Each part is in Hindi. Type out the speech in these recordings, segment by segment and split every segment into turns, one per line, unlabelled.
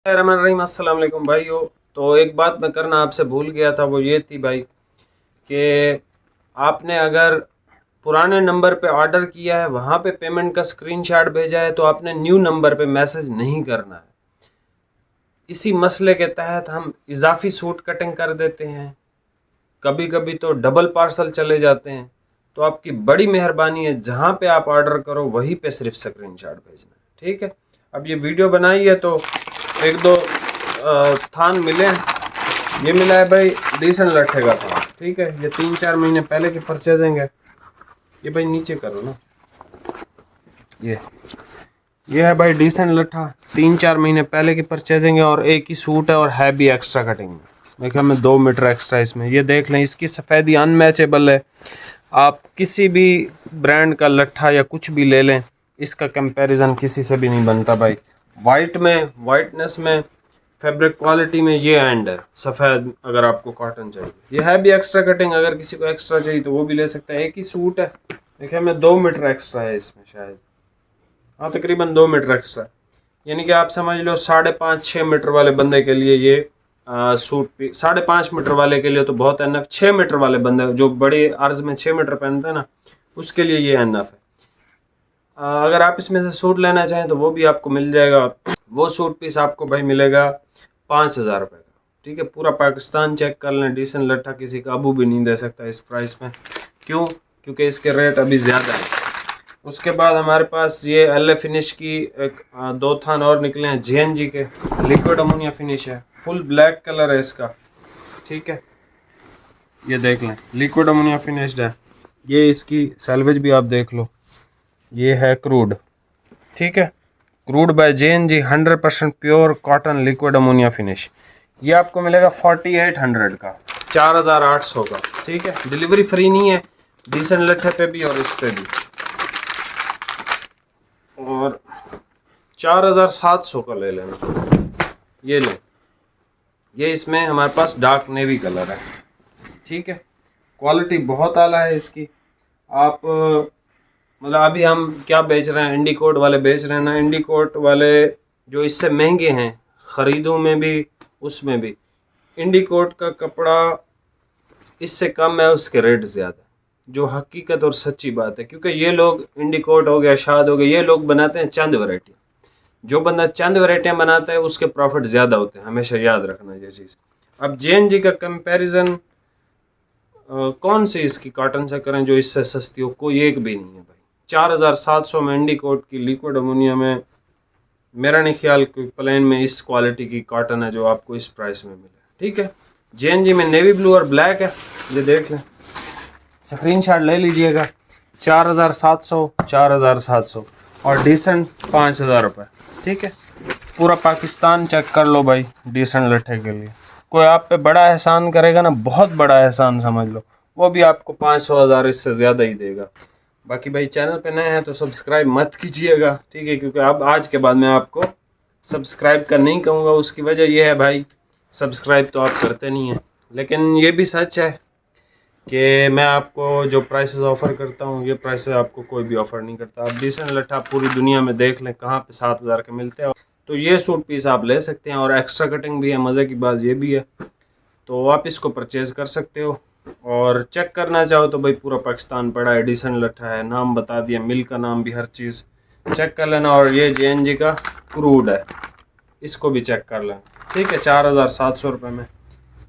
रहीम अस्सलाम वालेकुम भाइयों। तो एक बात मैं करना आपसे भूल गया था, वो ये थी भाई कि आपने अगर पुराने नंबर पे ऑर्डर किया है, वहाँ पे पेमेंट का स्क्रीनशॉट भेजा है, तो आपने न्यू नंबर पे मैसेज नहीं करना है। इसी मसले के तहत हम इजाफी सूट कटिंग कर देते हैं, कभी कभी तो डबल पार्सल चले जाते हैं। तो आपकी बड़ी मेहरबानी है, जहाँ पे आप ऑर्डर करो वहीं पे सिर्फ स्क्रीनशॉट भेजना है, ठीक है। अब ये वीडियो बनाई है तो एक दो थान मिले हैं। ये मिला है भाई डिसेंट लट्ठे का थान, ठीक है। ये 3-4 महीने पहले की परचेजिंग है। ये भाई नीचे करो ना। ये है भाई डिसेंट लट्ठा, 3-4 महीने पहले की परचेजिंग है और एक ही सूट है और है भी एक्स्ट्रा कटिंग में। मेरे ख्याल में 2 मीटर एक्स्ट्रा इसमें। ये देख लें, इसकी सफ़ेदी अनमैचेबल है। आप किसी भी ब्रांड का लट्ठा या कुछ भी ले लें, इसका कंपैरिजन किसी से भी नहीं बनता भाई। वाइट में, वाइटनेस में, फैब्रिक क्वालिटी में ये एंड है। सफ़ेद अगर आपको कॉटन चाहिए, ये है भी एक्स्ट्रा कटिंग। अगर किसी को एक्स्ट्रा चाहिए तो वो भी ले सकता है। एक ही सूट है, देखिए मैं 2 मीटर एक्स्ट्रा है इसमें शायद, हाँ तकरीबन 2 मीटर एक्स्ट्रा। यानी कि आप समझ लो 5.5-6 मीटर वाले बंदे के लिए ये सूट भी 5.5 मीटर वाले के लिए तो बहुत एनफ। 6 मीटर वाले बंदे जो बड़े अर्ज में 6 मीटर पहनते हैं ना, उसके लिए ये एनफ है। अगर आप इसमें से सूट लेना चाहें तो वो भी आपको मिल जाएगा। वो सूट पीस आपको भाई मिलेगा 5,000 रुपये का, ठीक है। पूरा पाकिस्तान चेक कर लें, डिसेंट लट्ठा किसी का अबू भी नहीं दे सकता इस प्राइस में। क्यों? क्योंकि इसके रेट अभी ज़्यादा है। उसके बाद हमारे पास ये एल फिनिश की एक 2 थान और निकले हैं, JNG के। लिक्विड अमोनिया फिनिश है, फुल ब्लैक कलर है इसका, ठीक है। ये देख लें, लिक्विड अमोनिया फिनिश्ड है। ये इसकी सैलवेज भी आप देख लो। ये है क्रूड, ठीक है। Crude by JNG 100% pure cotton liquid ammonia finish. ये आपको मिलेगा 4800 का, 4800 का, ठीक है। डिलीवरी फ्री नहीं है डिसेंट लट्ठे पे भी और इस पे भी। और 4700 का ले लेना। ये ले, ये इसमें हमारे पास डार्क नेवी कलर है, ठीक है। क्वालिटी बहुत आला है इसकी। आप मतलब अभी हम क्या बेच रहे हैं, इंडिकोट वाले बेच रहे हैं ना। इंडिकोट वाले जो इससे महंगे हैं ख़रीदों में भी, उसमें भी इंडिकोट का कपड़ा इससे कम है, उसके रेट ज़्यादा। जो हकीकत और सच्ची बात है, क्योंकि ये लोग इंडिकोट हो गया, शाद हो गया, ये लोग बनाते हैं चंद वैरायटी। जो बंदा चंद वैरायटियाँ बनाता है उसके प्रॉफिट ज़्यादा होते हैं, हमेशा याद रखना ये चीज़। अब JNG का कंपैरिजन कौन सी इसकी कॉटन से करें जो इससे सस्ती हो? कोई एक भी नहीं है भाई। 4700 में इंडिकोट की लिक्विड अमोनिया में मेरा नहीं ख्याल कोई प्लेन में इस क्वालिटी की कॉटन है जो आपको इस प्राइस में मिले, ठीक है। JNG में नेवी ब्लू और ब्लैक है, ये देख लें, स्क्रीनशॉट ले लीजिएगा। 4700 और डिसेंट 5,000 रुपये, ठीक है। पूरा पाकिस्तान चेक कर लो भाई डिसेंट लट्ठे के लिए। कोई आप पे बड़ा एहसान करेगा ना, बहुत बड़ा एहसान समझ लो, वो भी आपको 500-1000 इससे ज़्यादा ही देगा। बाकी भाई चैनल पे नए हैं तो सब्सक्राइब मत कीजिएगा, ठीक है। क्योंकि अब आज के बाद मैं आपको सब्सक्राइब का नहीं कहूँगा। उसकी वजह यह है भाई, सब्सक्राइब तो आप करते नहीं हैं। लेकिन ये भी सच है कि मैं आपको जो प्राइसेस ऑफ़र करता हूँ, ये प्राइसेस आपको कोई भी ऑफ़र नहीं करता। आप डिसेंट लट्ठा पूरी दुनिया में देख लें कहाँ पे 7,000 के मिलते हैं, तो ये सूट पीस आप ले सकते हैं। और एक्स्ट्रा कटिंग भी है, मज़े की बात ये भी है, तो आप इसको परचेज़ कर सकते हो। और चेक करना चाहो तो भाई पूरा पाकिस्तान पड़ा है, डिसेंट लट्ठा है, नाम बता दिया, मिल का नाम भी, हर चीज़ चेक कर लेना। और ये JNG का क्रूड है, इसको भी चेक कर लेना, ठीक है। 4700 रुपये में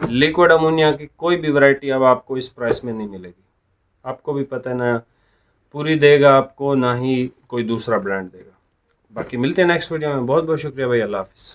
लिक्विड अमोनिया की कोई भी वैरायटी अब आपको इस प्राइस में नहीं मिलेगी। आपको भी पता है ना, पूरी देगा आपको, ना ही कोई दूसरा ब्रांड देगा। बाकी मिलते हैं नेक्स्ट वीडियो में। बहुत बहुत शुक्रिया भाई, अल्लाह हाफिज़।